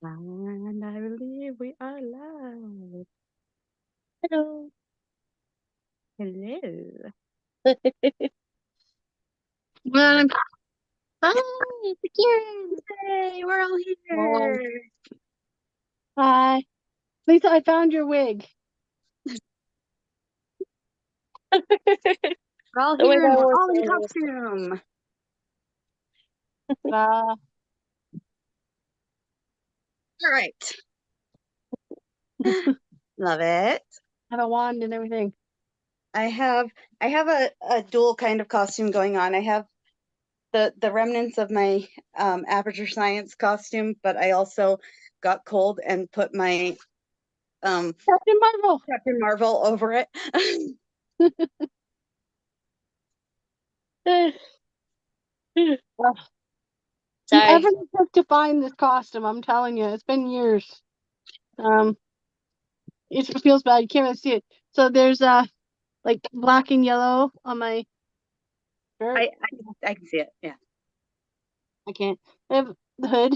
And I believe we are live. Hello. Hello. Well, hi, it's Karen. Hey, we're all Um, here. Hi. Lisa, I found your wig. We're all The wig here and I we're wore all for in anniversary. costume. Uh, All right. Love it. have a wand and everything. I have a dual kind of costume going on. I have the remnants of my Aperture Science costume, but I also got cold and put my Captain Marvel. Captain Marvel over it. Well, you Sorry. ever took to find this costume? I'm telling you, it's been years. It feels bad. You can't really see it. So there's like black and yellow on my shirt. I can see it. Yeah. I can't. I have the hood.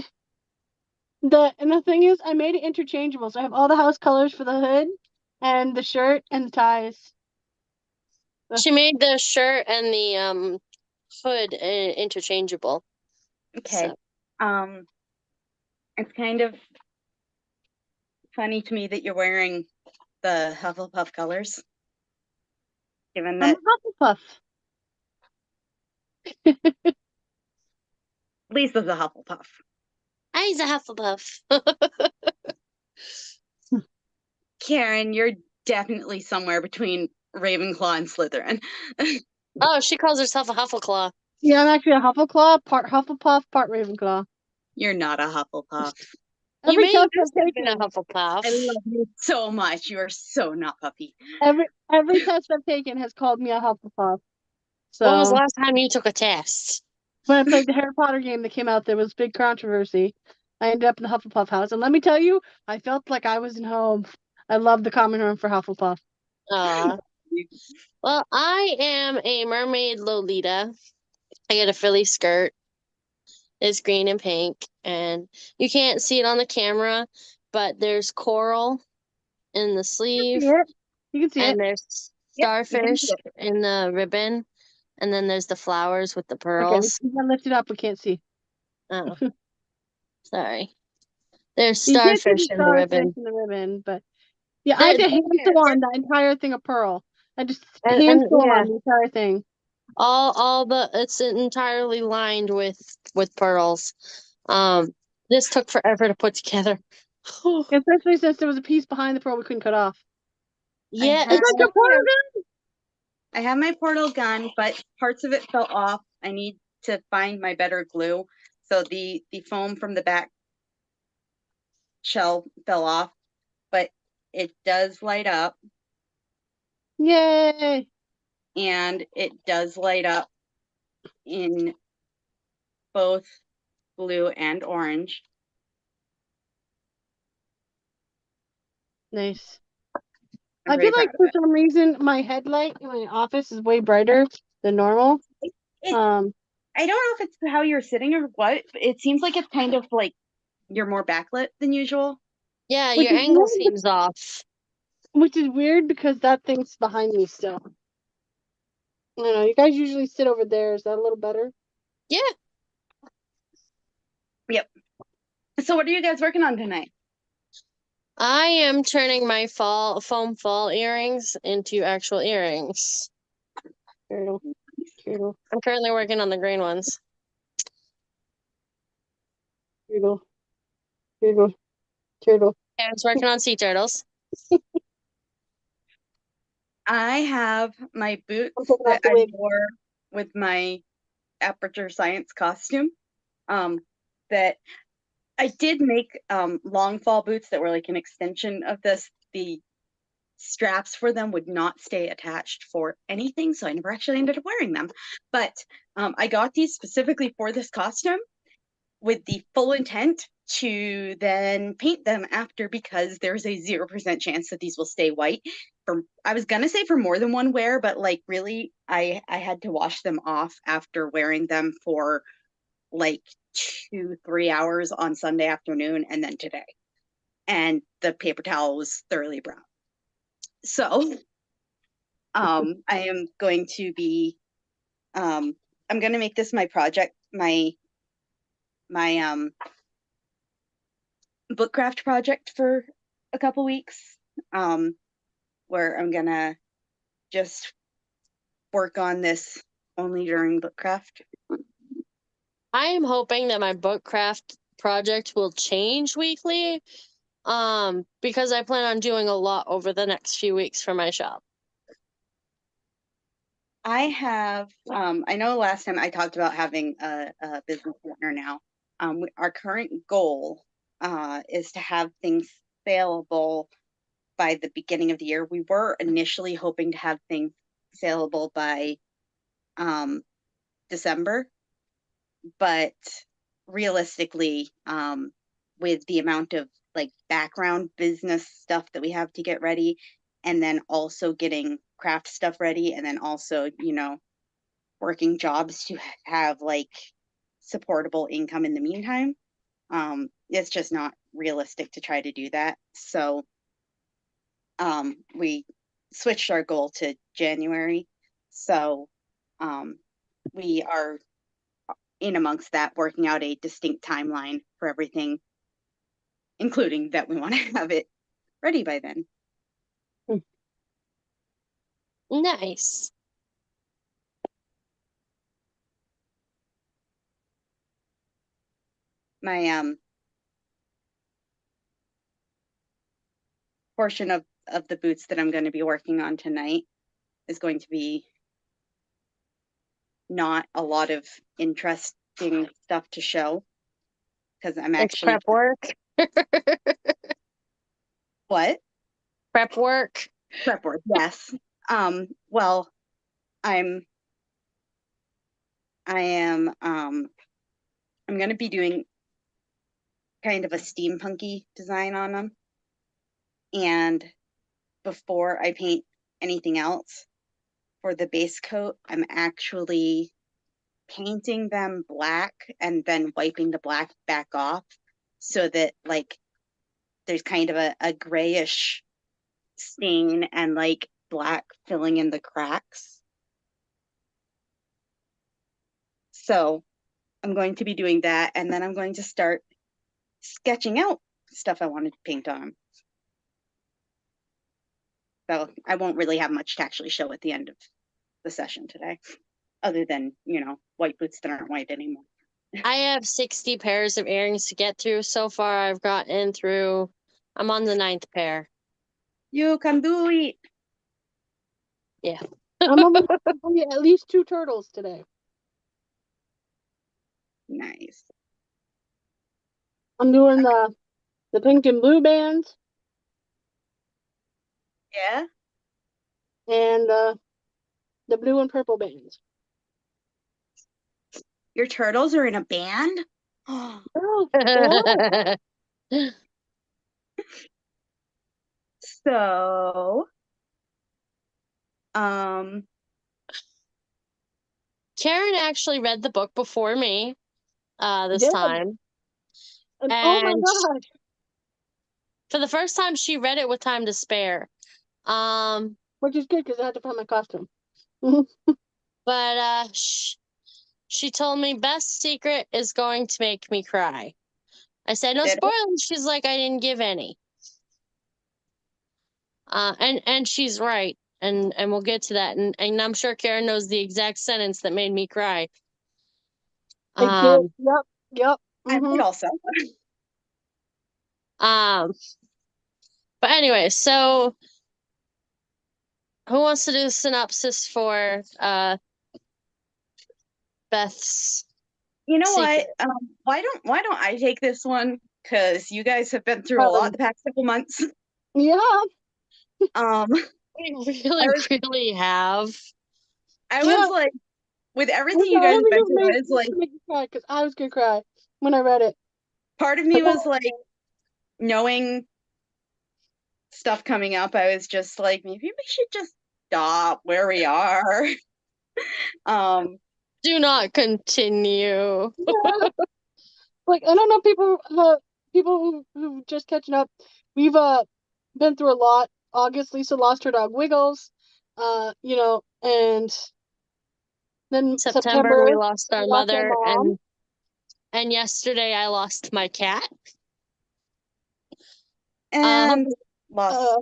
And the thing is, I made it interchangeable, so I have all the house colors for the hood and the shirt and the ties. She made the shirt and the hood interchangeable. Okay. So. It's kind of funny to me that you're wearing the Hufflepuff colors, given I'm that a Hufflepuff. Lisa's a Hufflepuff. I's a Hufflepuff. Karen, you're definitely somewhere between Ravenclaw and Slytherin. Oh, she calls herself a Huffleclaw. Yeah, I'm actually a Huffleclaw, part Hufflepuff, part Ravenclaw. You're not a Hufflepuff. You Every may test used to I've have been a taken, Hufflepuff. I love you so much. You are so not puffy. every test I've taken has called me a Hufflepuff. When was the So last time you took a test? when I played the Harry Potter game that came out, there was big controversy. I ended up in the Hufflepuff house, and let me tell you, I felt like I was in home. I love the common room for Hufflepuff. Well, I am a mermaid Lolita. I get a frilly skirt. It's green and pink, and you can't see it on the camera, but there's coral in the sleeve, You can see and it. there's Yep, you can starfish see it. in the ribbon, and then there's the flowers with the Okay, pearls. you can lift it up. We can't see. Oh, sorry. There's You can't see starfish the in the starfish ribbon. in the ribbon, but yeah, I had to hand Yeah, sew on that entire thing of pearl. I just And, hand and sew yeah, on the entire thing. all the it's entirely lined with pearls. This took forever to put together. Especially since there was a piece behind the pearl we couldn't cut off. Yeah, have- It's like a portal gun! I have my portal gun, but parts of it fell off. I need to find my better glue. So the foam from the back shell fell off, but it does light up, Yay! and it does light up in both blue and orange. Nice. I'm I feel pretty like proud of for it. some reason my headlight in my office is way brighter than normal. It- Um, I don't know if it's how you're sitting or what. But it seems like it's kind of like you're more backlit than usual. yeah, which your is angle weird, seems off. which is weird because that thing's behind me still. I don't know. You guys usually sit over there. Is that a little better? Yeah. Yep. So what are you guys working on tonight? I am turning my foam fall earrings into actual earrings. Turtle. Turtle. I'm currently working on the green ones. Turtle. Turtle. Turtle. I was working on sea turtles. I have my boots I'm taking off that the I wig. wore with my Aperture Science costume. That I did make long fall boots that were like an extension of this. The straps for them would not stay attached for anything, so I never actually ended up wearing them. But I got these specifically for this costume with the full intent to then paint them after, because there's a 0% chance that these will stay white for, I was gonna say, for more than one wear, but like really I had to wash them off after wearing them for like 2-3 hours on Sunday afternoon and then today. And the paper towel was thoroughly brown. So I am going to be I'm going to make this my project, my bookcraft project for a couple weeks, where I'm gonna just work on this only during bookcraft. I am hoping that my bookcraft project will change weekly, because I plan on doing a lot over the next few weeks for my shop. I have, I know last time I talked about having a business partner now. Our current goal is to have things saleable by the beginning of the year. We were initially hoping to have things saleable by December, but realistically, with the amount of like background business stuff that we have to get ready, and then also getting craft stuff ready, and then also, working jobs to have like supportable income in the meantime, it's just not realistic to try to do that. So we switched our goal to January. So we are in amongst that, working out a distinct timeline for everything, including that we want to have it ready by then. Nice. My portion of the boots that I'm going to be working on tonight is going to be not a lot of interesting stuff to show, because I'm It's actually prep work. what? Prep work. Prep work, yes. Well, I'm going to be doing kind of a steampunky design on them. And before I paint anything else for the base coat, I'm actually painting them black and then wiping the black back off, so that like there's kind of a grayish stain and like black filling in the cracks. So I'm going to be doing that, and then I'm going to start sketching out stuff I wanted to paint on. So I won't really have much to actually show at the end of the session today, other than, white boots that aren't white anymore. I have 60 pairs of earrings to get through. So far, I've gotten through, I'm on the 9th pair. You can do it. Yeah. I'm almost at least 2 turtles today. Nice. I'm doing the pink and blue bands Yeah. and the blue and purple bands. Your turtles are in a band? Oh, yeah. So, Karen actually read the book before me this Yeah. time. And oh my And gosh. for the first time, she read it with time to spare. Which is good because I had to find my costume. But she told me best secret is going to make me cry. I said, no Did it? spoilers. She's like, I didn't give any. And she's right. And we'll get to that. And I'm sure Karen knows the exact sentence that made me cry. I did. Yep. I might also. But anyway, so who wants to do the synopsis for Beth's? You know secret? what? Why don't I take this one? Because you guys have been through a lot the past couple months. Yeah. We really have. I was like, with everything you guys have been through, I was like, because I was gonna cry when I read it. part of me was like, knowing stuff coming up, I was just like, maybe we should just stop where we are. Do not continue. like I don't know people who just catching up. We've been through a lot. August, Lisa lost her dog Wiggles. And then September, September we lost we our lost our mother, mom. and yesterday I lost my cat. And lost Uh,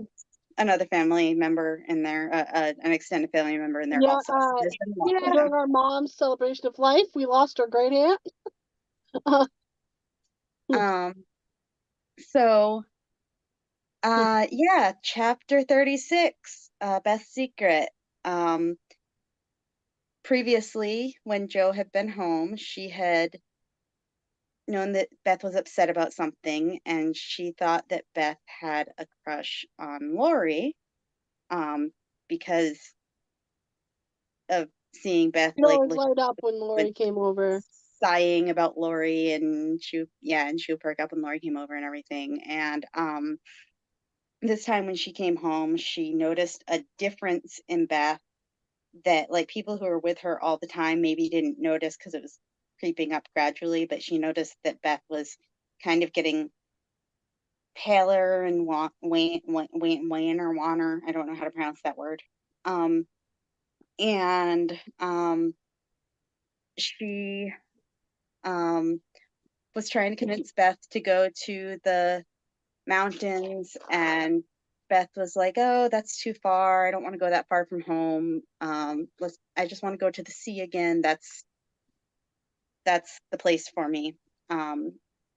another family member in there, an extended family member in there yeah, also. So there's been a lot going during our mom's celebration of life, we lost our great aunt. on. So yeah, chapter 36, Beth's Secret. Um, Previously, when Joe had been home, she had known that Beth was upset about something, and she thought that Beth had a crush on Lori, um, because of seeing Beth It always light up when Lori came over. sighing about Lori, and she would perk up when Lori came over and everything. And this time when she came home, she noticed a difference in Beth that like people who were with her all the time maybe didn't notice because it was creeping up gradually, but she noticed that Beth was kind of getting paler and wan or wanner. I don't know how to pronounce that word. And she was trying to convince Beth to go to the mountains, and Beth was like, "Oh, that's too far. I don't want to go that far from home. I just want to go to the sea again. That's the place for me."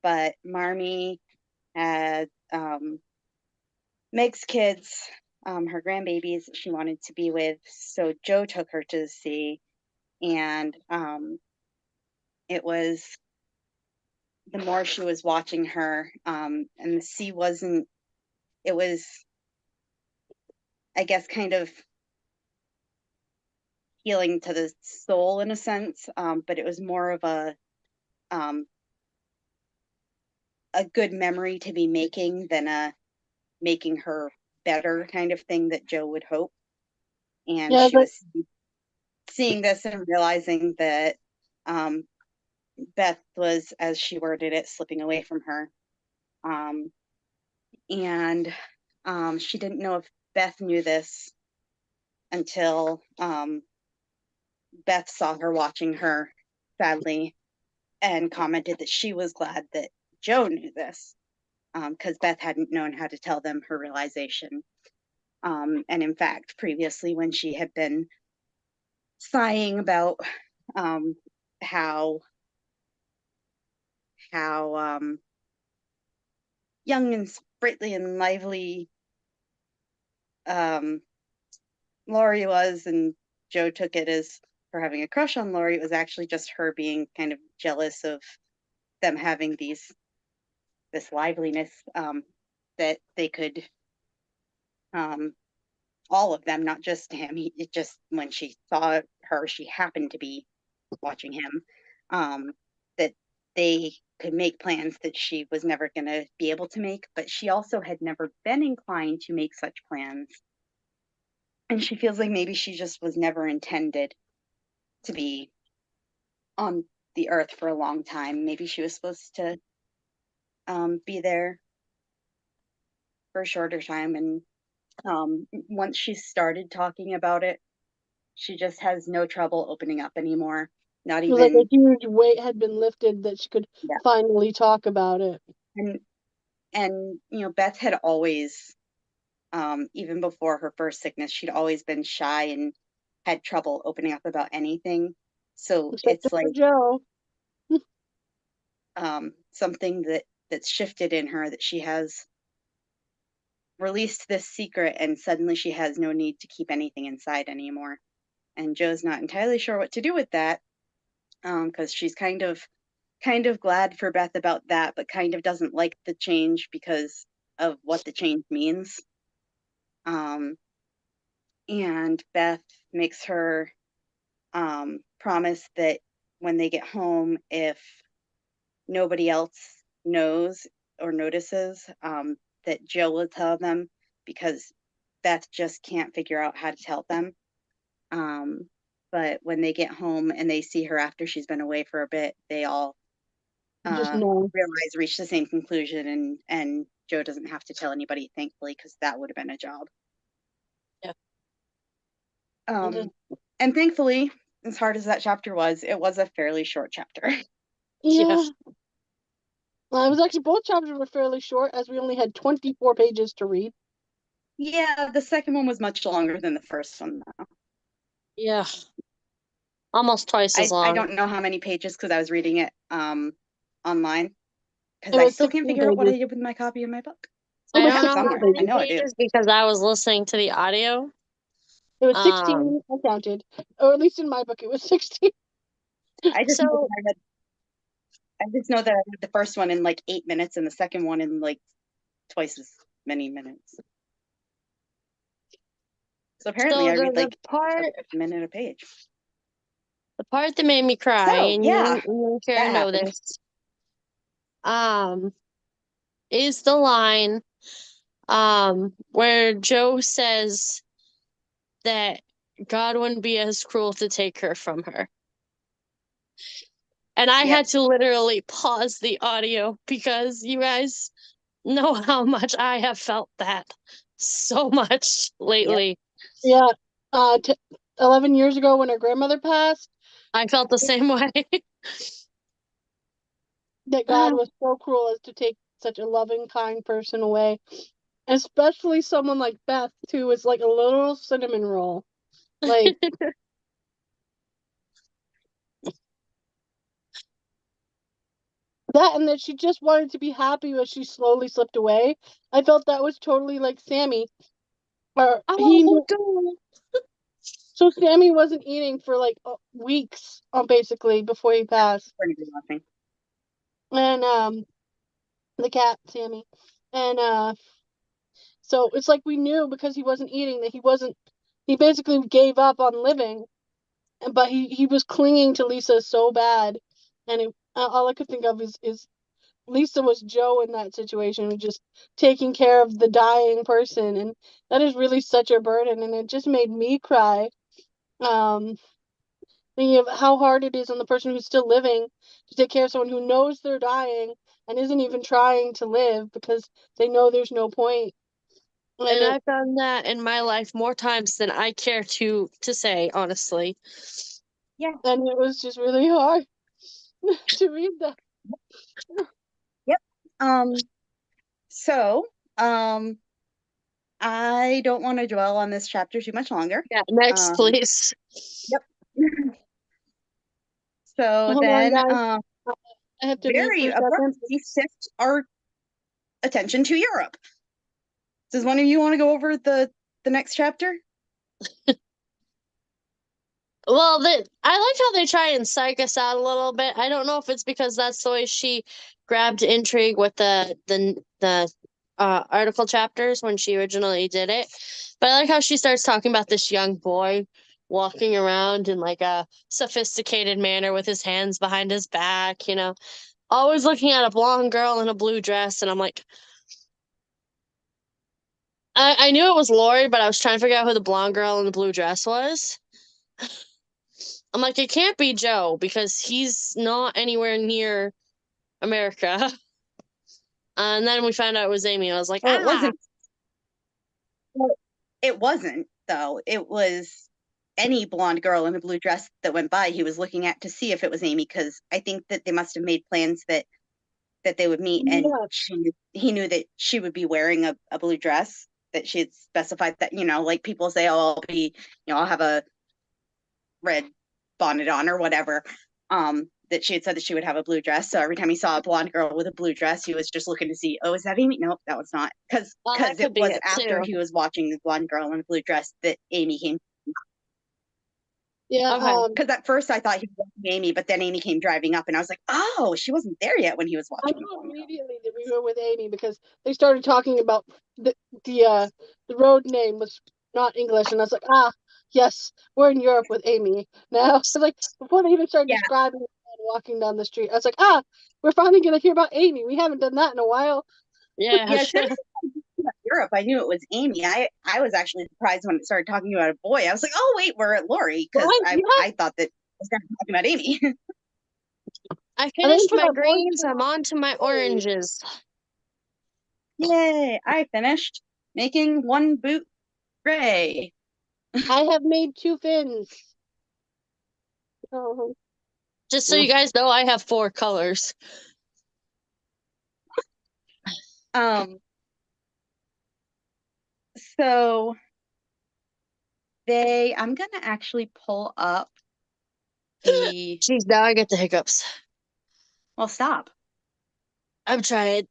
But Marmee had Meg's kids, her grandbabies she wanted to be with, so Joe took her to the sea, and it was the more she was watching her, and the sea wasn't, it was, I guess, kind of healing to the soul in a sense, but it was more of um, a good memory to be making than a making her better kind of thing that Joe would hope. And Yeah, she was seeing this and realizing that um, Beth was, as she worded it, slipping away from her. Um, and she didn't know if Beth knew this until Beth saw her watching her sadly and commented that she was glad that Joe knew this, because Beth hadn't known how to tell them her realization. And in fact, previously, when she had been sighing about um, how young and sprightly and lively Lori was, and Joe took it as her having a crush on Lori, it was actually just her being kind of jealous of them having this liveliness, that they could, um, all of them, not just him. It just, when she saw her, she happened to be watching him, that they could make plans that she was never going to be able to make, but she also had never been inclined to make such plans. And she feels like maybe she just was never intended to be on the earth for a long time. Maybe she was supposed to be there for a shorter time. And once she started talking about it, she just has no trouble opening up anymore. Not it was like a even, huge weight had been lifted that she could yeah. finally talk about it. And Beth had always, even before her first sickness, she'd always been shy and had trouble opening up about anything. So Except it's for like Joe. something that's shifted in her, that she has released this secret and suddenly she has no need to keep anything inside anymore. And Joe's not entirely sure what to do with that, because she's kind of glad for Beth about that, but kind of doesn't like the change because of what the change means. And Beth makes her promise that when they get home, if nobody else knows or notices, that Joe will tell them, because Beth just can't figure out how to tell them. But when they get home and they see her after she's been away for a bit, they all Just know. reach the same conclusion, and Joe doesn't have to tell anybody, thankfully, because that would have been a job. Yeah. And thankfully, as hard as that chapter was, it was a fairly short chapter. Yeah. Well, it was actually, both chapters were fairly short, as we only had 24 pages to read. Yeah, the second one was much longer than the first one, though. Yeah. Almost twice as long. I don't know how many pages because I was reading it online. Because It I was still can't 16 figure out what I pages. did with my copy of my book. I It was don't know how 16 many I know I do. pages because I was listening to the audio. It was 16, I counted. Or at least in my book, it was 16. I just know that I read the first one in like 8 minutes and the second one in like twice as many minutes. So apparently I read like a minute a page. The part that made me cry, So, and yeah, you care to know happened. this, is the line where Joe says that God wouldn't be as cruel to take her from her. And I had to literally pause the audio because you guys know how much I have felt that so much lately. Yeah. 11 years ago when her grandmother passed, I felt the same way. that God was so cruel as to take such a loving, kind person away. Especially someone like Beth, too, is like a little cinnamon roll. Like, that, and that she just wanted to be happy as she slowly slipped away. I felt that was totally like Sammy. Or so Sammy wasn't eating for like weeks, basically, before he passed. And the cat, Sammy. And so it's like we knew because he wasn't eating that he basically gave up on living. But he was clinging to Lisa so bad. And all I could think of is Lisa was Joe in that situation, just taking care of the dying person. And that is really such a burden. And it just made me cry. Thinking of how hard it is on the person who's still living to take care of someone who knows they're dying and isn't even trying to live because they know there's no point. And I've done that in my life more times than I care to say, honestly. Yeah. And it was just really hard to read that. Yep. So, I don't want to dwell on this chapter too much longer. Yeah, next, please. Yep. So then, I have to very abruptly shift our attention to Europe. Does one of you want to go over the next chapter? Well, I like how they try and psych us out a little bit. I don't know if it's because that's the way she grabbed intrigue with the article chapters when she originally did it. But I like how she starts talking about this young boy walking around in like a sophisticated manner with his hands behind his back, always looking at a blonde girl in a blue dress. And I'm like, I knew it was Lori, but I was trying to figure out who the blonde girl in the blue dress was. I'm like, it can't be Joe because he's not anywhere near America. And then we found out it was Amy. And I was like, it wasn't. Well, it wasn't, though. It was any blonde girl in a blue dress that went by he was looking at to see if it was Amy, because I think that they must have made plans that they would meet, and he knew that she would be wearing a blue dress, that she had specified that, like people say, oh, I'll be, I'll have a red bonnet on or whatever, that she had said that she would have a blue dress. So every time he saw a blonde girl with a blue dress, he was just looking to see, oh, is that Amy? Nope, that was not. Because it was after he was watching the blonde girl in a blue dress that Amy came. Yeah. Because at first I thought he was watching Amy, but then Amy came driving up and I was like, oh, she wasn't there yet when he was watching. I knew immediately that we were with Amy because they started talking about the road name was not English, and I was like, yes, we're in Europe with Amy now. So like before they even started describing walking down the street, I was like, we're finally gonna hear about Amy. We haven't done that in a while. Yeah. Europe, I knew it was Amy. I was actually surprised when it started talking about a boy. I was like, oh wait, we're at Lori, because I thought that it was talking about Amy. I finished for my that board greens. I'm on to my oranges. Yay! I finished making one boot gray. I have made 2 fins. Oh, Just so Yeah. you guys know, I have 4 colors. So I'm gonna actually pull up the, Jeez, now I get the hiccups. well, stop. I'm trying.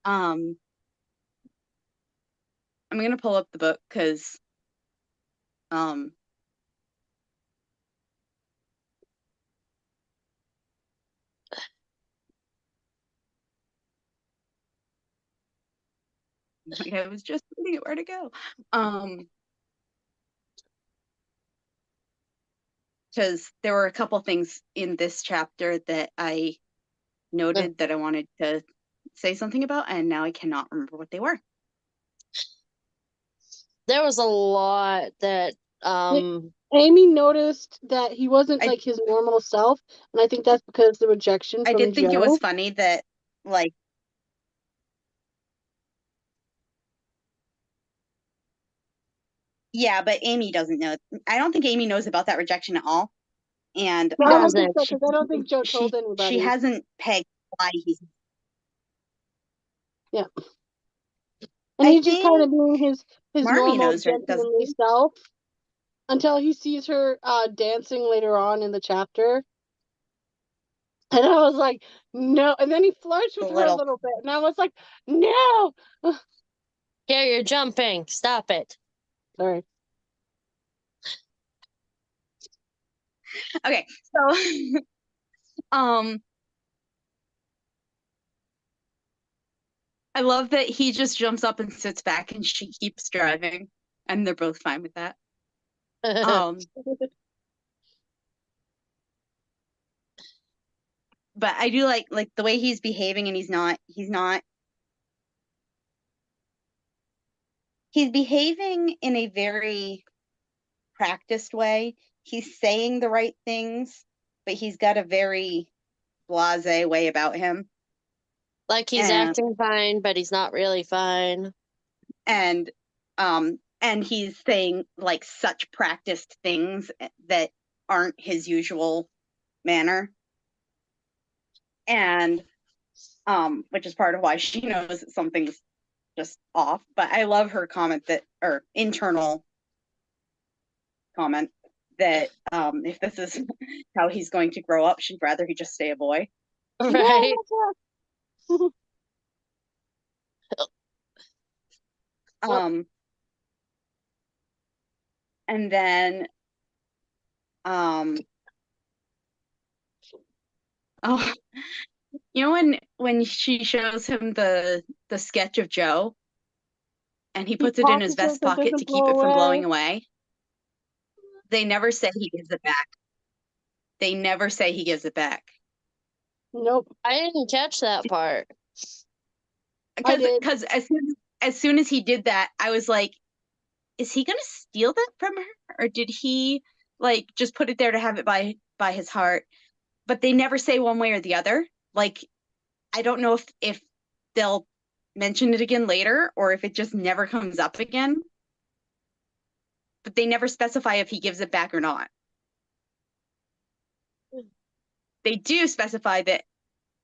I'm gonna pull up the book because, like I was just looking at where to go. Because there were a couple things in this chapter that I noted that I wanted to say something about, and now I cannot remember what they were. There was a lot that Amy noticed that he wasn't I- like his normal self, and I think that's because the rejection I from did think it was Joe. funny that, like, yeah, but Amy doesn't know. I don't think Amy knows about that rejection at all. And No, I don't think so, Doesn't. because I don't think Joe told anybody. she hasn't pegged why he's. Yeah. And I he's just kind of think being his Marmee normal knows her, doesn't gentlemanly he? self until he sees her dancing later on in the chapter. And I was like, no. And then he flirts with A her a little. little bit. And I was like, no. Yeah, you're jumping. Stop it. Sorry. Okay, so I love that he just jumps up and sits back and she keeps driving and they're both fine with that. But I do like the way he's behaving, and he's behaving in a very practiced way. He's saying the right things, but he's got a very blasé way about him. Like he's And- acting fine, but he's not really fine. And he's saying like such practiced things that aren't his usual manner. And which is part of why she knows that something's just off. But I love her comment or internal comment that if this is how he's going to grow up, she'd rather he just stay a boy. Right? And then oh, you know when she shows him the sketch of Joe and he puts it in his vest pocket to keep it from blowing away, they never say he gives it back. They never say he gives it back. Nope. I didn't catch that part. Because as soon as he did that, I was like, is he gonna steal that from her, or did he like just put it there to have it by his heart? But they never say one way or the other. Like, I don't know if they'll mention it again later or if it just never comes up again. But they never specify if he gives it back or not. They do specify that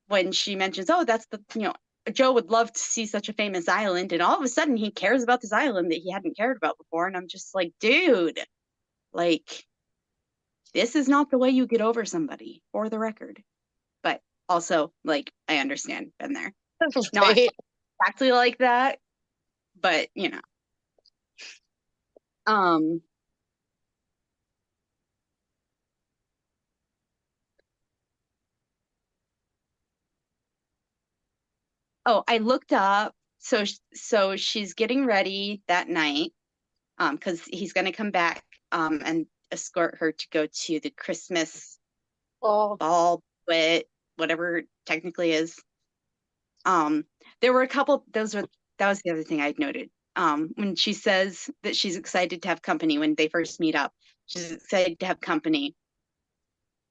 when she mentions, oh, that's Joe would love to see such a famous island, and all of a sudden he cares about this island that he hadn't cared about before. And I'm just like, dude, like, this is not the way you get over somebody, for the record. But also, like, I understand, been there. Not exactly like that, but oh, I looked up, so she's getting ready that night, because he's gonna come back and escort her to go to the Christmas ball, whatever it technically is. There were a couple, that was the other thing I'd noted. When she says that she's excited to have company when they first meet up, she's excited to have company.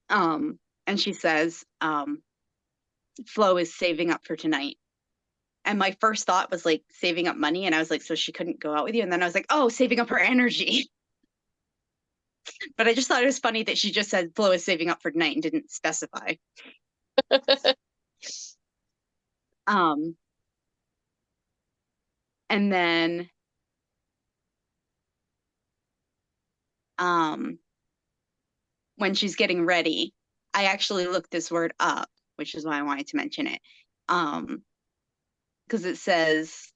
And she says, Flo is saving up for tonight. And my first thought was like saving up money. And I was like, so she couldn't go out with you. And then I was like, oh, saving up her energy. But I just thought it was funny that she just said Flo is saving up for tonight and didn't specify. Um, and then when she's getting ready, I actually looked this word up, which is why I wanted to mention it. Because it says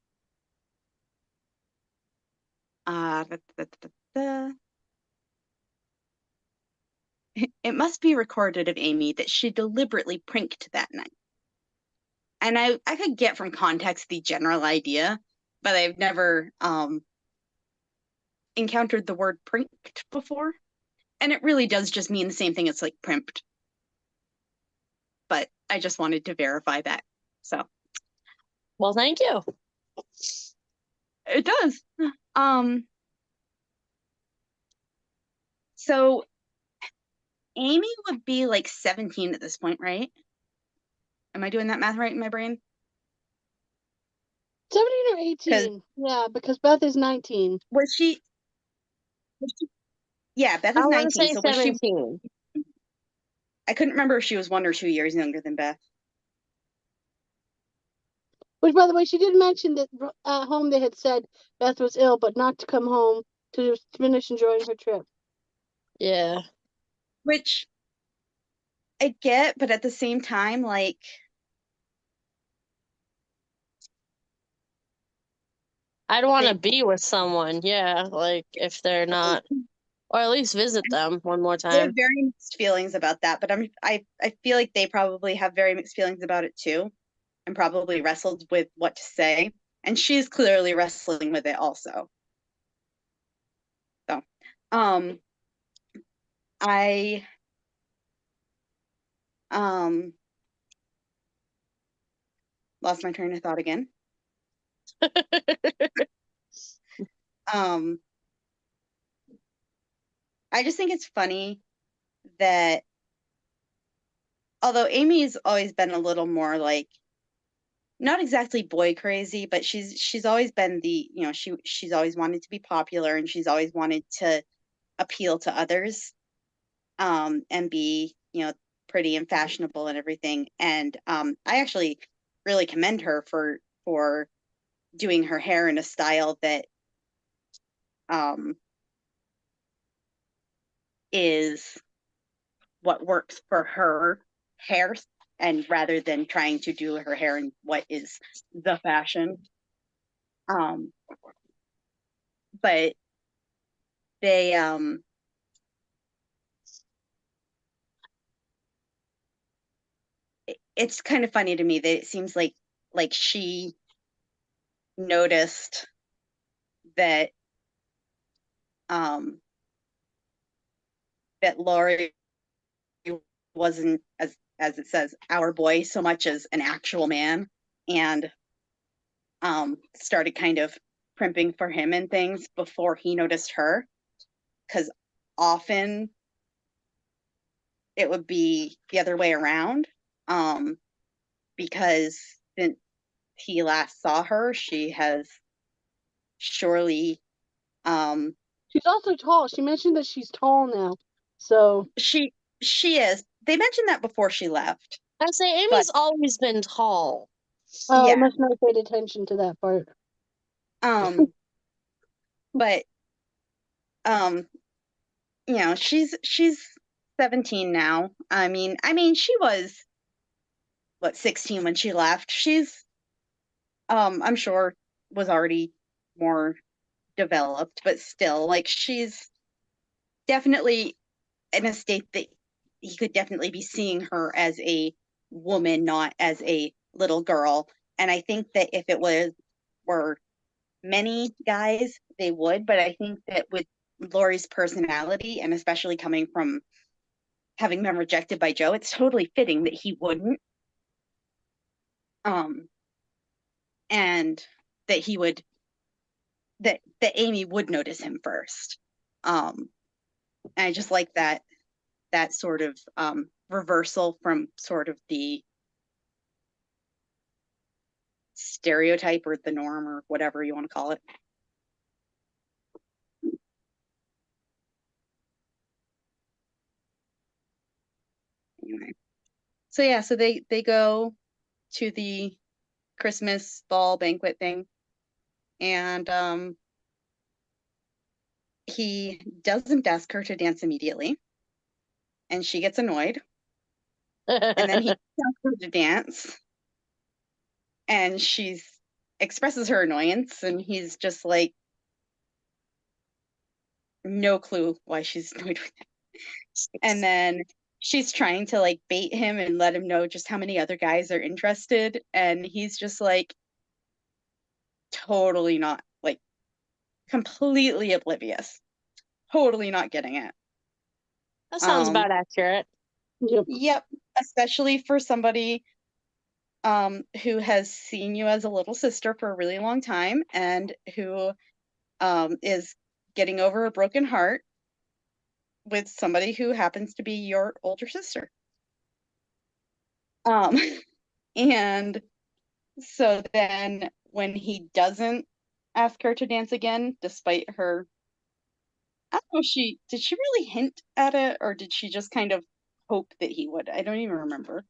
it must be recorded of Amy that she deliberately prinked that night. And I could get from context the general idea, but I've never encountered the word prinked before. And it really does just mean the same thing as like primped. But I just wanted to verify that. So Well, thank you. it does. So Amy would be like 17 at this point, right? Am I doing that math right in my brain? 17 or 18. Yeah, because Beth is 19. Was she yeah, Beth I is want to 19. say So was she 17. I couldn't remember if she was 1 or 2 years younger than Beth. Which, by the way, she did mention that at home they had said Beth was ill, but not to come home to finish enjoying her trip. Yeah. Which I get, but at the same time, like I'd want to be with someone. Yeah. Like if they're not, or at least visit them one more I have time. very mixed feelings about that, but I feel like they probably have very mixed feelings about it too, and probably wrestled with what to say. And she's clearly wrestling with it also. So, um, I um lost my train of thought again. Um, I just think it's funny that although Amy's always been a little more like not exactly boy crazy, but she's always been the, you know, she's always wanted to be popular and she's always wanted to appeal to others, and be, you know, pretty and fashionable and everything. And I actually really commend her for doing her hair in a style that um is what works for her hair, and rather than trying to do her hair in what is the fashion. Um, but they it's kind of funny to me that it seems like she noticed that um that Laurie wasn't, as it says, our boy so much as an actual man, and started kind of primping for him and things before he noticed her, because often it would be the other way around, because since he last saw her she has surely She's also tall. She mentioned that she's tall now. So she is, they mentioned that before she left, I say but Amy's always been tall. I yeah, must not have paid attention to that part. but you know, she's 17 now. I mean she was what, 16 when she left. She's I'm sure was already more developed, but still, like, she's definitely in a state that he could definitely be seeing her as a woman, not as a little girl. And I think that if it were many guys, they would, but I think that with Laurie's personality, and especially coming from having been rejected by Joe, it's totally fitting that he wouldn't. Um, and that he would that Amy would notice him first. And I just like that that sort of reversal from sort of the stereotype or the norm or whatever you want to call it. Anyway, so yeah, so they go to the Christmas ball banquet thing, and he doesn't ask her to dance immediately, and she gets annoyed, and then he asks her to dance, and she expresses her annoyance, and he's just like, no clue why she's annoyed with him. And then she's trying to like bait him and let him know just how many other guys are interested, and he's just like totally not, like completely oblivious, totally not getting it. That sounds about accurate. Yep. Yep, especially for somebody who has seen you as a little sister for a really long time and who is getting over a broken heart with somebody who happens to be your older sister. And so then when he doesn't ask her to dance again, despite her, I don't know, did she really hint at it, or did she just kind of hope that he would? I don't even remember.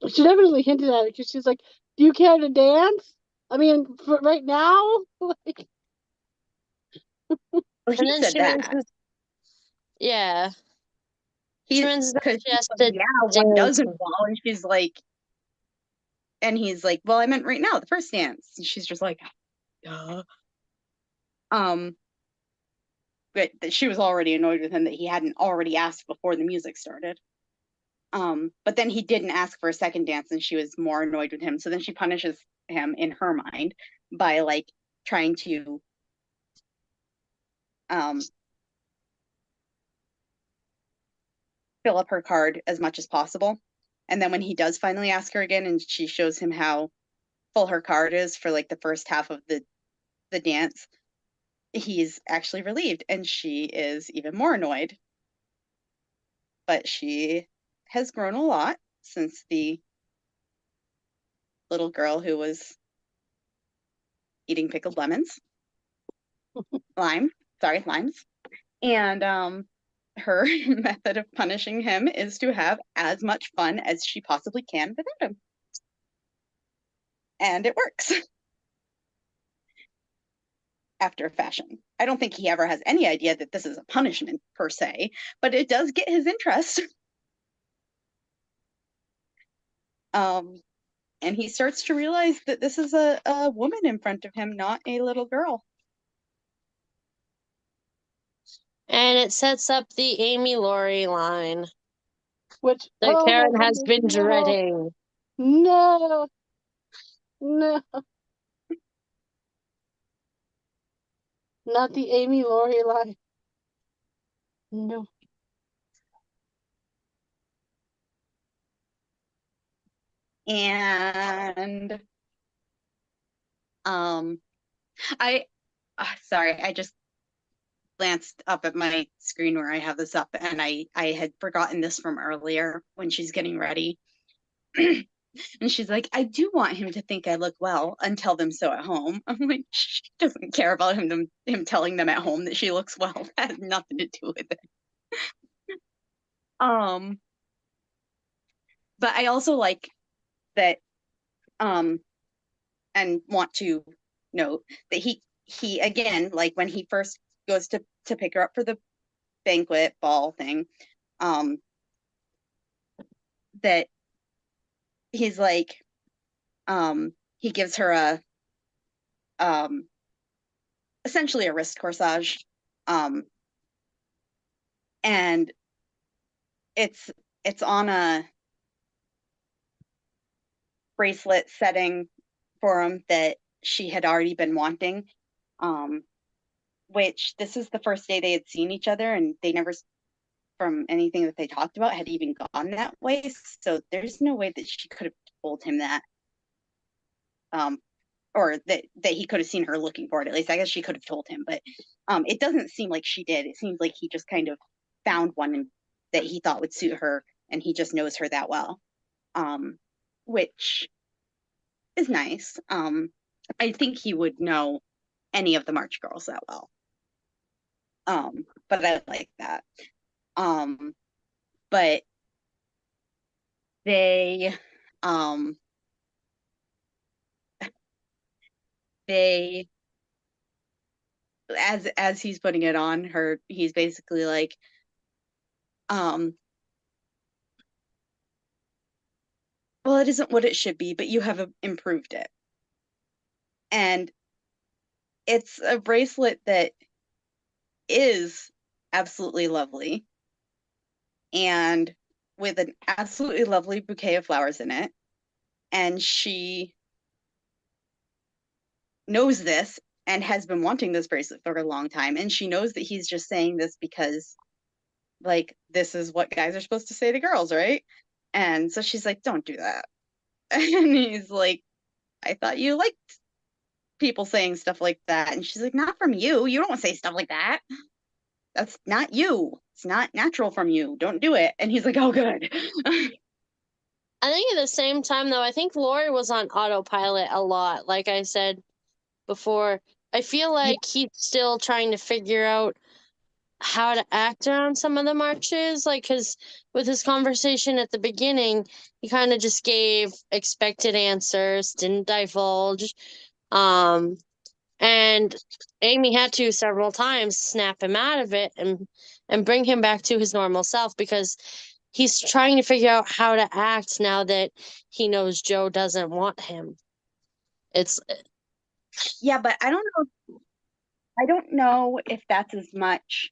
She definitely hinted at it because she's like, "Do you care to dance? I mean, for right now." Like, Well, And he then said she that. mentions, yeah, she He, mentions that because she has like, to yeah, one dance. doesn't fall, and she's like, and he's like, well, I meant right now, the first dance. And she's just like, duh. But that she was already annoyed with him that he hadn't already asked before the music started. But then he didn't ask for a second dance, and she was more annoyed with him. So then she punishes him in her mind by like trying to fill up her card as much as possible. And then when he does finally ask her again, and she shows him how full her card is for like the first half of the dance, he's actually relieved, and she is even more annoyed. But she has grown a lot since the little girl who was eating pickled lemons. Limes. And her method of punishing him is to have as much fun as she possibly can without him. And it works. After a fashion. I don't think he ever has any idea that this is a punishment per se, but it does get his interest. And he starts to realize that this is a woman in front of him, not a little girl. And it sets up the Amy Laurie line which that oh my Karen has goodness, been no, dreading. no, not the Amy Laurie line. No. And I sorry, I just glanced up at my screen where I have this up, and I had forgotten this from earlier when she's getting ready. And she's like, I do want him to think I look well and tell them so at home. I'm like, she doesn't care about him telling them at home that she looks well. That has nothing to do with it. But I also like that, and want to note that he again, like when he first goes to pick her up for the banquet ball thing, that he's like, he gives her a essentially a wrist corsage, and it's on a bracelet setting for him that she had already been wanting, which this is the first day they had seen each other, and they never, from anything that they talked about, had even gone that way. So there's no way that she could have told him that, or that he could have seen her looking for it. At least I guess she could have told him, but it doesn't seem like she did. It seems like he just kind of found one that he thought would suit her, and he just knows her that well, which is nice. I think he would know any of the March girls that well. But I like that. But they they as he's putting it on her, he's basically like, well, it isn't what it should be, but you have improved it. And it's a bracelet that is absolutely lovely and with an absolutely lovely bouquet of flowers in it. And she knows this and has been wanting this bracelet for a long time. And she knows that he's just saying this because, like, this is what guys are supposed to say to girls, right? And so she's like, don't do that. And he's like, I thought you liked people saying stuff like that. And she's like, not from you. You don't say stuff like that. That's not you. It's not natural from you. Don't do it. And he's like, oh, good. I think at the same time, though, I think Lori was on autopilot a lot. Like I said before, I feel like he's still trying to figure out how to act around some of the marches. Like, because with his conversation at the beginning, he kind of just gave expected answers, didn't divulge. And Amy had to several times snap him out of it and bring him back to his normal self because he's trying to figure out how to act now that he knows Joe doesn't want him. It's Yeah, but I don't know if that's as much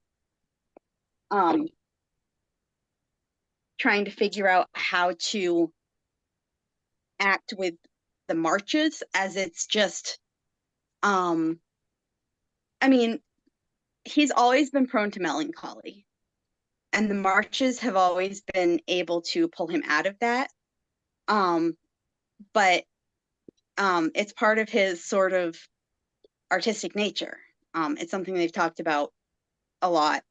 trying to figure out how to act with the marches as it's just I mean, he's always been prone to melancholy, and the marches have always been able to pull him out of that. But it's part of his sort of artistic nature. It's something they've talked about a lot,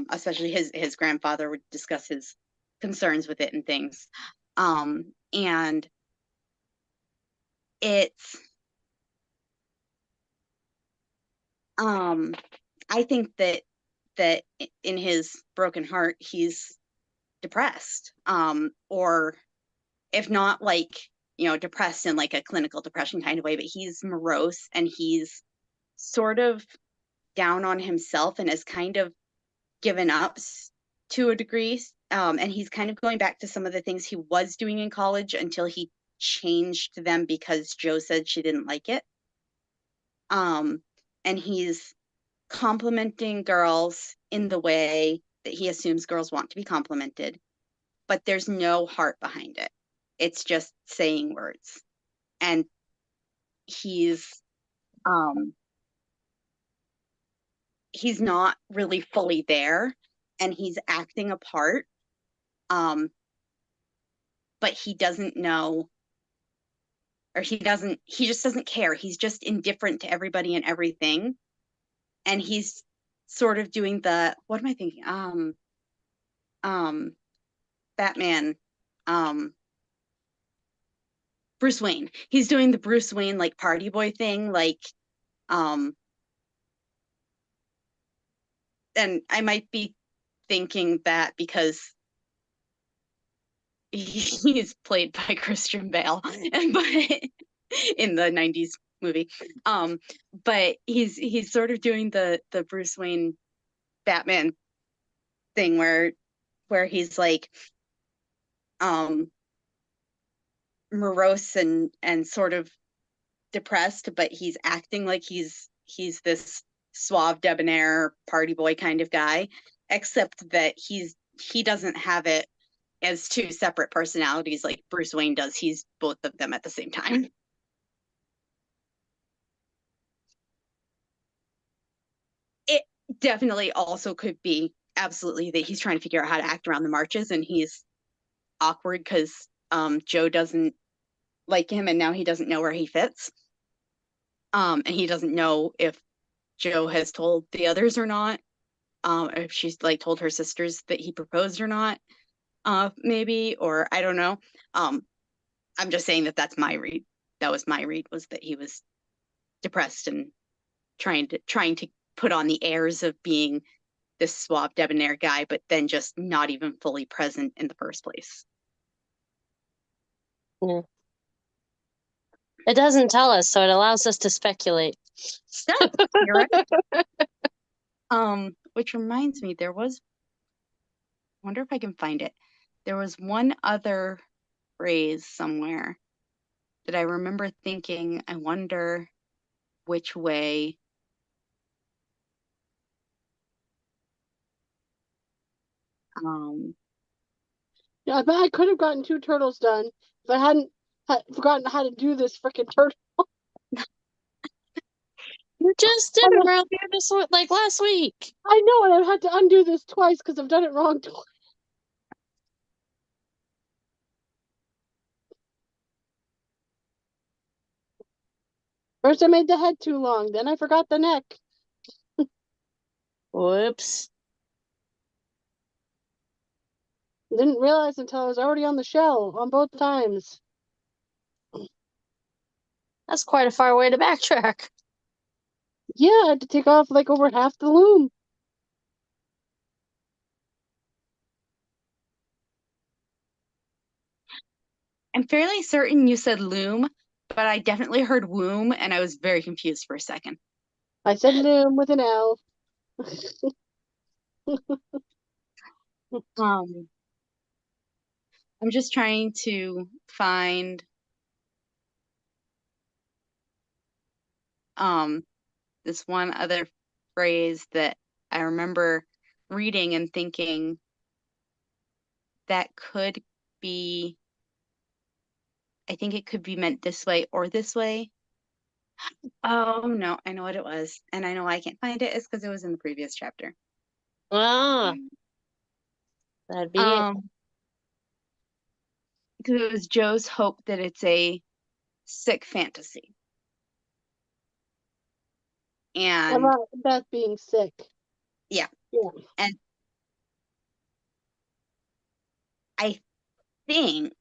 especially his grandfather would discuss his concerns with it and things. And it's I think that in his broken heart he's depressed, or if not like, depressed in like a clinical depression kind of way, but he's morose and he's sort of down on himself and has kind of given up to a degree. And he's kind of going back to some of the things he was doing in college until he changed them because Joe said she didn't like it. And he's complimenting girls in the way that he assumes girls want to be complimented, but there's no heart behind it. It's just saying words. And he's not really fully there, and he's acting a part, but he doesn't know, or he just doesn't care. He's just indifferent to everybody and everything. And he's sort of doing what am I thinking? Batman, Bruce Wayne. He's doing the Bruce Wayne like party boy thing, like, and I might be thinking that because he's played by Christian Bale, but in the 90s movie. But he's sort of doing the Bruce Wayne Batman thing where he's like morose and sort of depressed, but he's acting like he's this suave, debonair party boy kind of guy, except that he doesn't have it as two separate personalities like Bruce Wayne does. He's both of them at the same time. It definitely also could be absolutely that he's trying to figure out how to act around the marches, and he's awkward because Joe doesn't like him, and now he doesn't know where he fits. And he doesn't know if Joe has told the others or not. if she's like told her sisters that he proposed or not, maybe, or I don't know. I'm just saying that that's my read. That was my read, was that he was depressed and trying to put on the airs of being this suave, debonair guy, but then just not even fully present in the first place. Yeah. It doesn't tell us, so it allows us to speculate. You're right. Which reminds me, I wonder if I can find it. There was one other phrase somewhere that I remember thinking, I wonder which way. Yeah, I bet I could have gotten 2 turtles done if I hadn't forgotten how to do this freaking turtle. You just did it earlier this week, like last week. I know, and I've had to undo this twice because I've done it wrong twice. First I made the head too long, then I forgot the neck. Whoops. Didn't realize until I was already on the shell on both times. That's quite a far way to backtrack. Yeah, I had to take off like over half the loom. I'm fairly certain you said loom, but I definitely heard womb, and I was very confused for a second. I said loom with an L. I'm just trying to find this one other phrase that I remember reading and thinking that could be, I think it could be meant this way or this way. Oh no, I know what it was. And I know I can't find it. It's because it was in the previous chapter. Ah, that'd be it. Because it was Joe's hope that it's a sick fantasy. And About that being sick. yeah. Yeah. And I think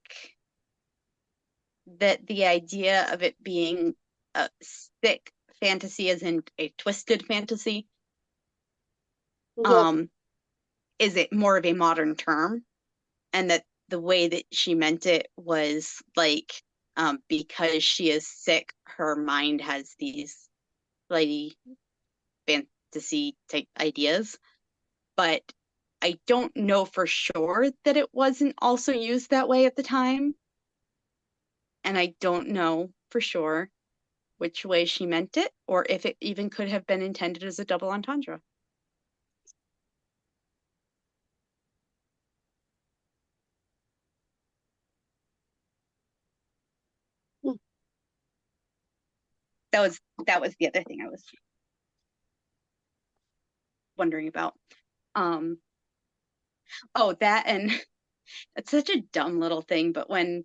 that the idea of it being a sick fantasy, as in a twisted fantasy, Yep. is it more of a modern term, and that the way that she meant it was like, because she is sick, her mind has these flighty fantasy type ideas. But I don't know for sure that it wasn't also used that way at the time. And I don't know for sure which way she meant it, or if it even could have been intended as a double entendre. Hmm. That was the other thing I was wondering about. Oh, that, and it's such a dumb little thing, but when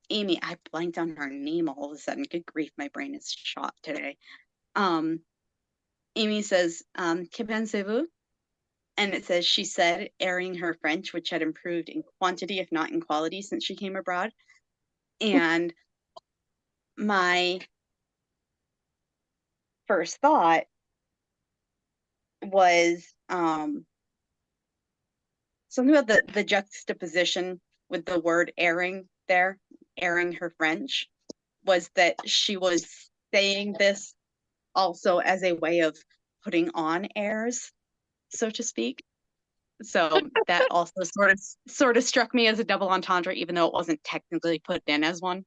Amy, I blanked on her name all of a sudden. Good grief, my brain is shot today. Amy says, "Que pensez-vous?" And it says she said, airing her French, which had improved in quantity, if not in quality, since she came abroad. And my first thought was something about the juxtaposition with the word airing there, airing her French, was that she was saying this also as a way of putting on airs, so to speak. So that also sort of struck me as a double entendre, even though it wasn't technically put in as one.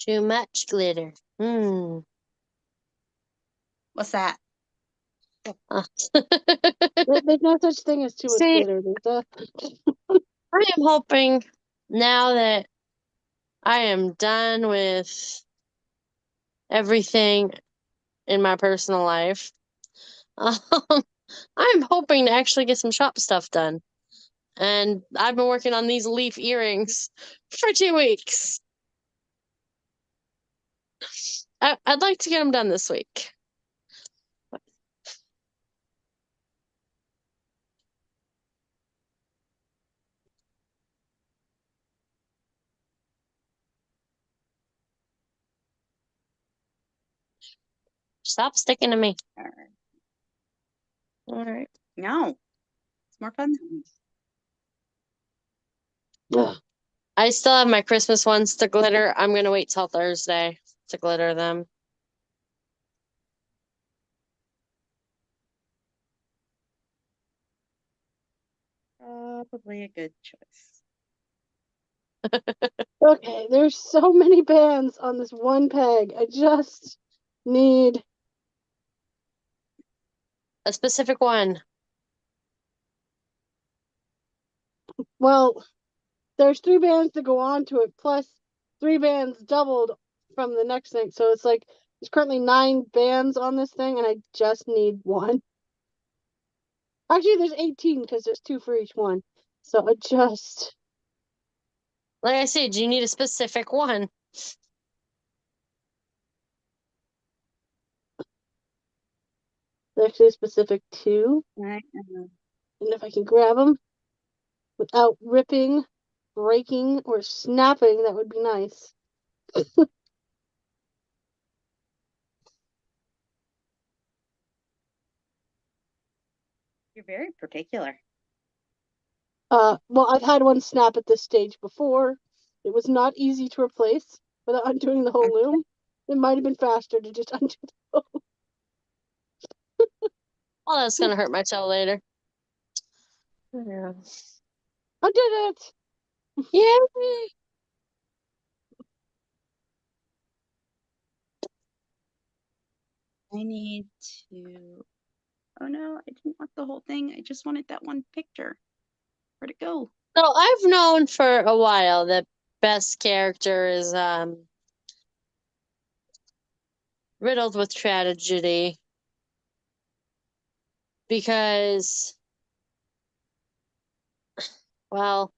Too much glitter. Hmm. What's that? There's no such thing as too much See, glitter. I am hoping now that I am done with everything in my personal life. I'm hoping to actually get some shop stuff done. And I've been working on these leaf earrings for 2 weeks. I'd like to get them done this week. Stop sticking to me. All right. All right. No, it's more fun. Ugh. I still have my Christmas ones to glitter. I'm gonna wait till Thursday to glitter them. Probably a good choice. Okay, there's so many bands on this one peg. I just need. A specific one. Well, there's 3 bands to go on to it, plus 3 bands doubled from the next thing. So it's like there's currently 9 bands on this thing, and I just need one. Actually, there's 18 because there's 2 for each one. So I just. Like I said, you need a specific one. There's actually a specific 2, Right. and if I can grab them without ripping, breaking, or snapping, that would be nice. You're very particular. Well, I've had one snap at this stage before. It was not easy to replace without undoing the whole loom. It might have been faster to just undo the loom. Well, that's gonna hurt my toe later. Yeah. I did it! Yay! I need to. Oh no, I didn't want the whole thing. I just wanted that one picture. Where'd it go? So I've known for a while that best character is riddled with tragedy because, well,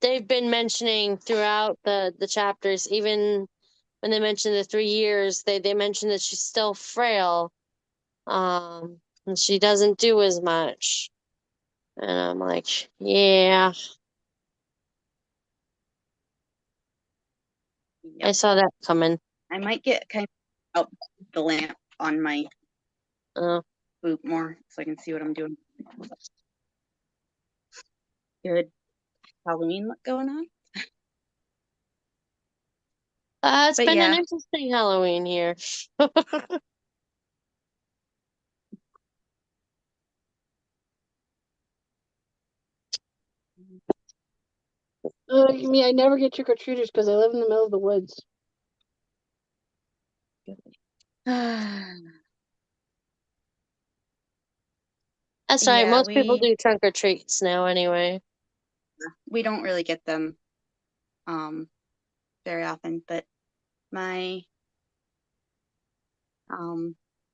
they've been mentioning throughout the chapters, even when they mention the 3 years, they mention that she's still frail, and she doesn't do as much. And I'm like, yeah, I Yep. saw that coming. I might get kind of out the lamp on my Uh, boot more so I can see what I'm doing. Good Halloween look going on. it's But been an yeah, interesting Halloween here. Me, I never get trick-or-treaters because I live in the middle of the woods. That's right. yeah, Most people do trunk or treats now anyway. we don't really get them very often, but my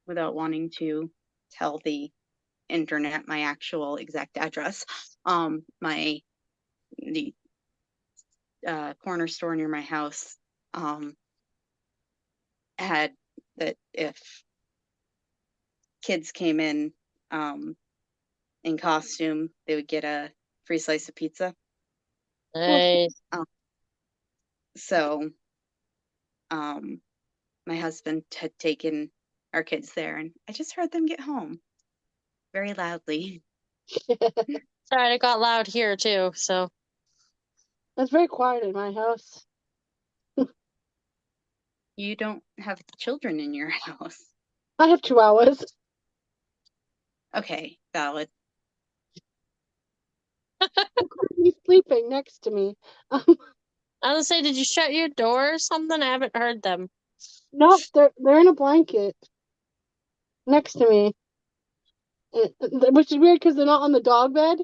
without wanting to tell the internet my actual exact address, my the corner store near my house had that if kids came in costume, they would get a free slice of pizza. Nice. So my husband had taken our kids there, and I just heard them get home very loudly. Sorry, it got loud here too. So It's very quiet in my house. You don't have children in your house. I have chihuahuas. Okay, valid. He's sleeping next to me. I was gonna say, did you shut your door or something? I haven't heard them. No, they're in a blanket next to me, which is weird because they're not on the dog bed.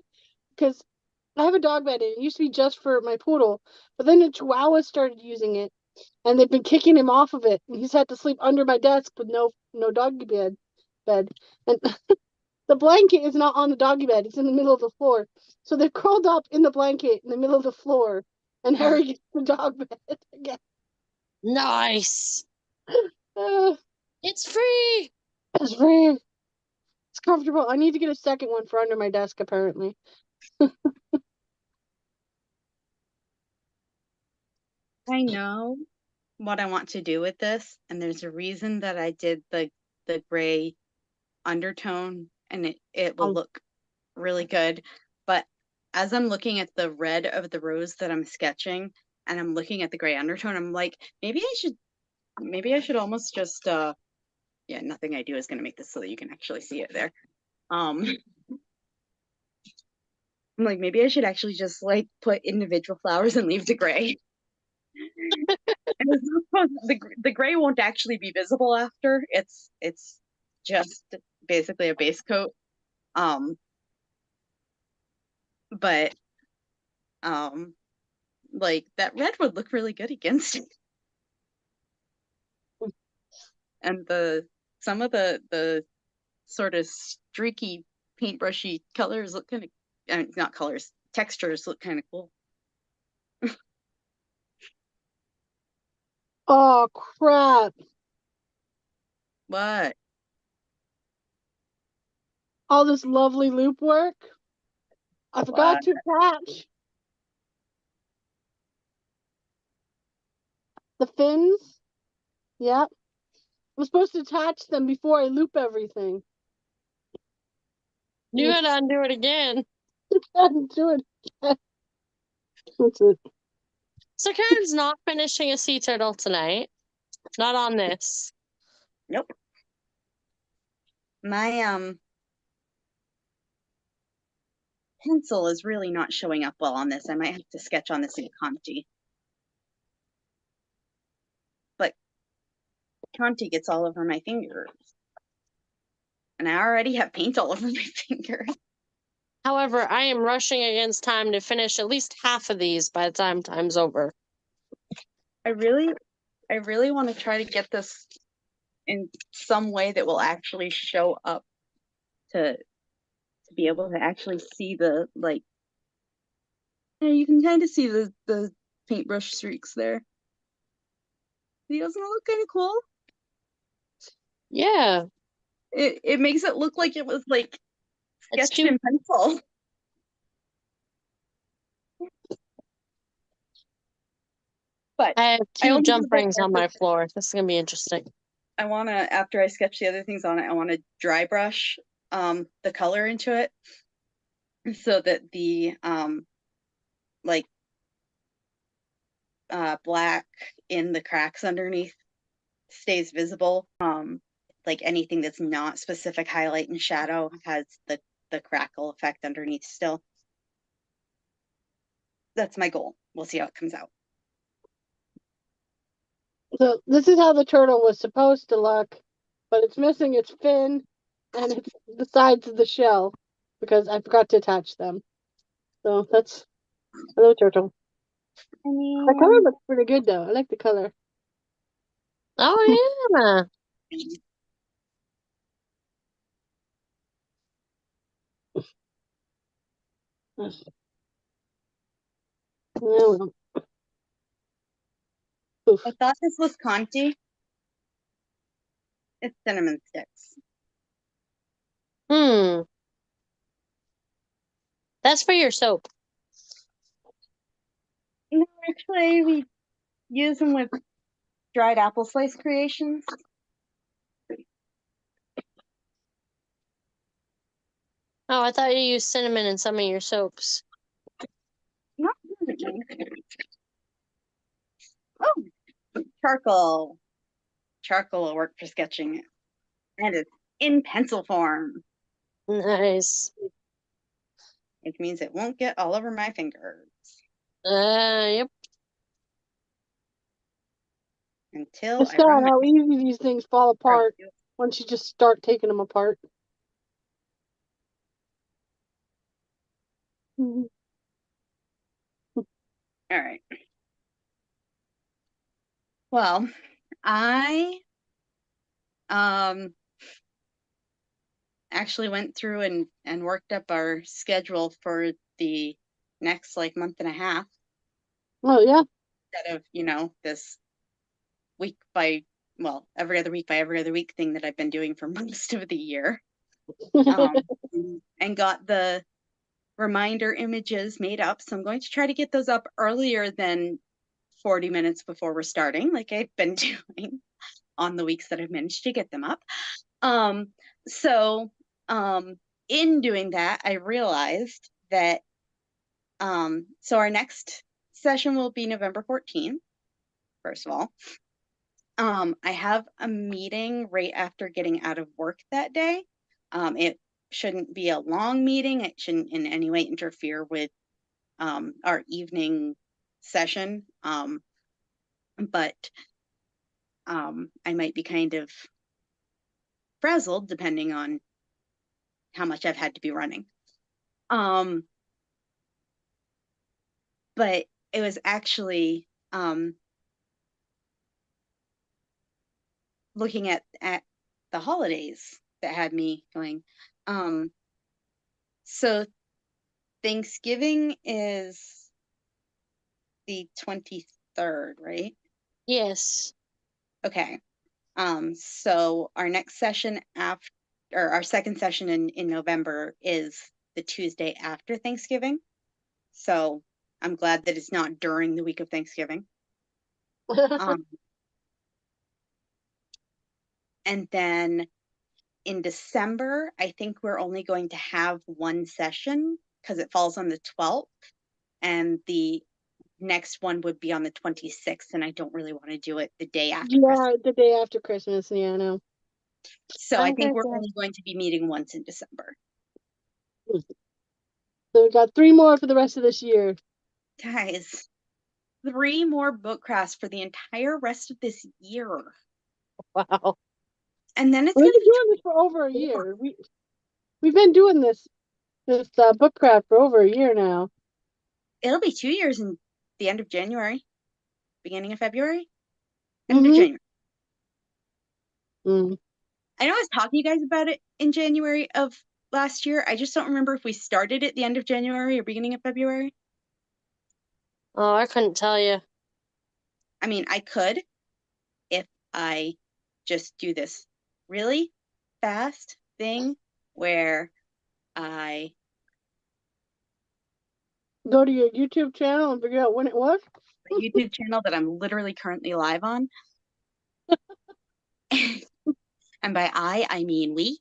Because I have a dog bed and it used to be just for my poodle, but then the chihuahua started using it, and they've been kicking him off of it. And he's had to sleep under my desk with no doggy bed. And the blanket is not on the doggy bed, it's in the middle of the floor. So they're curled up in the blanket in the middle of the floor, and Harry gets the dog bed again. Nice. Uh, It's free. it's free. It's comfortable. I need to get a second one for under my desk, apparently. I know what I want to do with this, and there's a reason that I did the gray undertone, and it will look really good. But as I'm looking at the red of the rose that I'm sketching, and I'm looking at the gray undertone, I'm like, maybe I should almost just yeah, nothing I do is gonna make this so that you can actually see it there. I'm like, maybe I should actually just like put individual flowers and leave the gray. And the gray won't actually be visible after. It's just basically a base coat. But like that red would look really good against it. And some of the sort of streaky paintbrushy colors look kind of not colors, textures look kind of cool. Oh, crap. What? All this lovely loop work. I forgot to attach the fins. Yep. I'm supposed to attach them before I loop everything. You gotta undo it again. Do it. That's it. So Karen's not finishing a sea turtle tonight. Not on this. Nope. My pencil is really not showing up well on this. I might have to sketch on this in Conti. But Conti gets all over my fingers. And I already have paint all over my fingers. However, I am rushing against time to finish at least half of these by the time time's over. I really want to try to get this in some way that will actually show up to be able to actually see the like. Yeah, you can kind of see the paintbrush streaks there. He doesn't look kind of cool. Yeah. It makes it look like it was like It's sketched too in pencil. But I have I two only jump did this rings on my because floor. This is gonna be interesting. I want to, after I sketch the other things on it, I want to dry brush the color into it so that the like black in the cracks underneath stays visible. Like anything that's not specific highlight and shadow has the crackle effect underneath still. That's my goal. We'll see how it comes out. So this is how the turtle was supposed to look, but it's missing its fin and it's the sides of the shell because I forgot to attach them. So that's hello turtle. The color looks pretty good though. I like the color. Oh yeah. Oh, well. Oof. I thought this was Conti. It's cinnamon sticks. Hmm. That's for your soap. No, actually, we use them with dried apple slice creations. Oh, I thought you used cinnamon in some of your soaps. Not really. Oh, charcoal. Charcoal will work for sketching it. And it's in pencil form, Nice. which means it won't get all over my fingers Yep. until It's I sad run my how easy these things fall apart once you just start taking them apart. All right. Well, I actually went through and worked up our schedule for the next like month and a half Oh yeah. instead of, this week by, well, every other week by every other week thing that I've been doing for most of the year. And got the reminder images made up. So I'm going to try to get those up earlier than 40 minutes before we're starting, like I've been doing on the weeks that I've managed to get them up. So in doing that, I realized that so our next session will be November 14th, first of all. I have a meeting right after getting out of work that day. It shouldn't be a long meeting. It shouldn't in any way interfere with our evening session. But I might be kind of frazzled depending on how much I've had to be running. But it was actually looking at the holidays that had me going. So Thanksgiving is the 23rd, right? Yes. Okay. So our next session after, or our second session in November is the Tuesday after Thanksgiving. So I'm glad that it's not during the week of Thanksgiving. And then in December, I think we're only going to have one session because it falls on the 12th, and the next one would be on the 26th, and I don't really want to do it the day after Christmas. Yeah, the day after Christmas. Yeah, I know. So I I'm think good we're then. only going to be meeting once in December. So we got 3 more for the rest of this year. Guys, 3 more book crafts for the entire rest of this year. Wow. And then it's We've gonna been be doing this for over a year. We've been doing this book craft for over a year now. it'll be 2 years in the end of January, beginning of February, end of Mm-hmm. January. Mm. I know I was talking to you guys about it in January of last year. I just don't remember if we started at the end of January or beginning of February. Oh, I couldn't tell you. I mean, I could if I just do this really fast thing where I Go to your YouTube channel and figure out when it was. the YouTube channel that I'm literally currently live on. And by I mean we.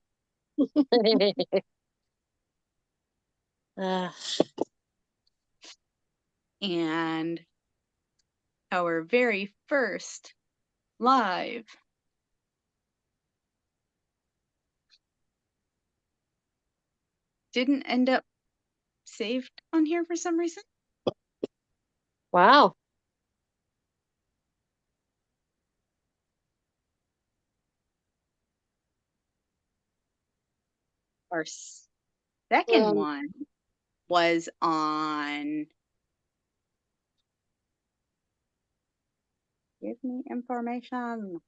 uh, And our very first live didn't end up saved on here for some reason. wow. Our second Um, one was on, give me information.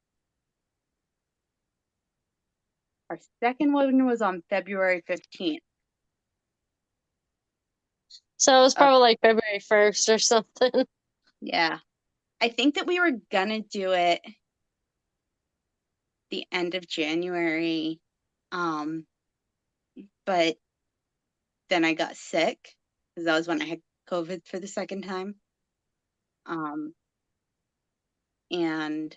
Our second one was on February 15th. So it was Of, probably like February 1st or something. yeah. I think that we were gonna do it the end of January. But then I got sick because that was when I had COVID for the second time. And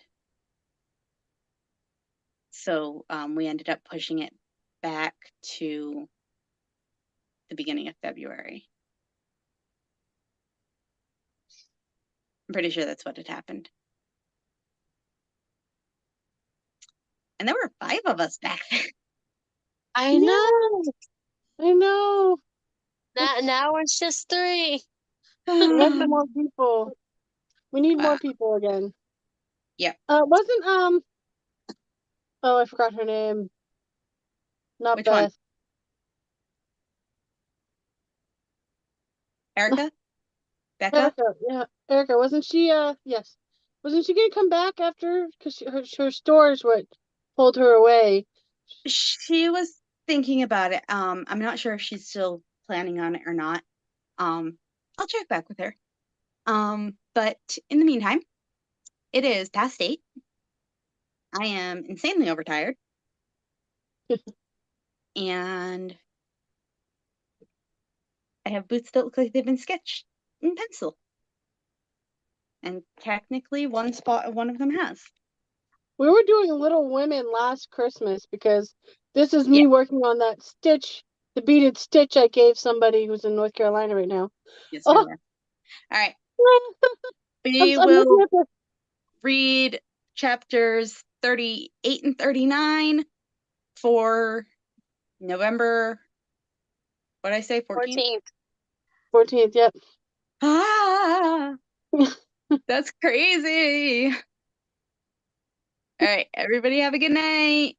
so we ended up pushing it back to the beginning of February. I'm pretty sure that's what had happened. And there were 5 of us back then. I know. I know. Now it's just 3. We got some more people. We need more Wow. people again. Yep. Wasn't oh, I forgot her name. Not Which one? Beth. Erica? Becca? Erica. Yeah, Erica. Wasn't she? Yes. Wasn't she gonna come back after? Because her store is what pulled her away. She was thinking about it. I'm not sure if she's still planning on it or not. I'll check back with her. But in the meantime, it is past 8. I am insanely overtired. And I have boots that look like they've been sketched in pencil. And technically one of them has. We were doing Little Women last Christmas because this is me Yeah. working on that Stitch, the beaded Stitch I gave somebody who's in North Carolina right now. Yes, Oh. we are. All right. I'm We looking will at the read chapters 38 and 39 for November, what did I say, 14th? 14th. 14th, yep. Ah, that's crazy. All right, everybody have a good night.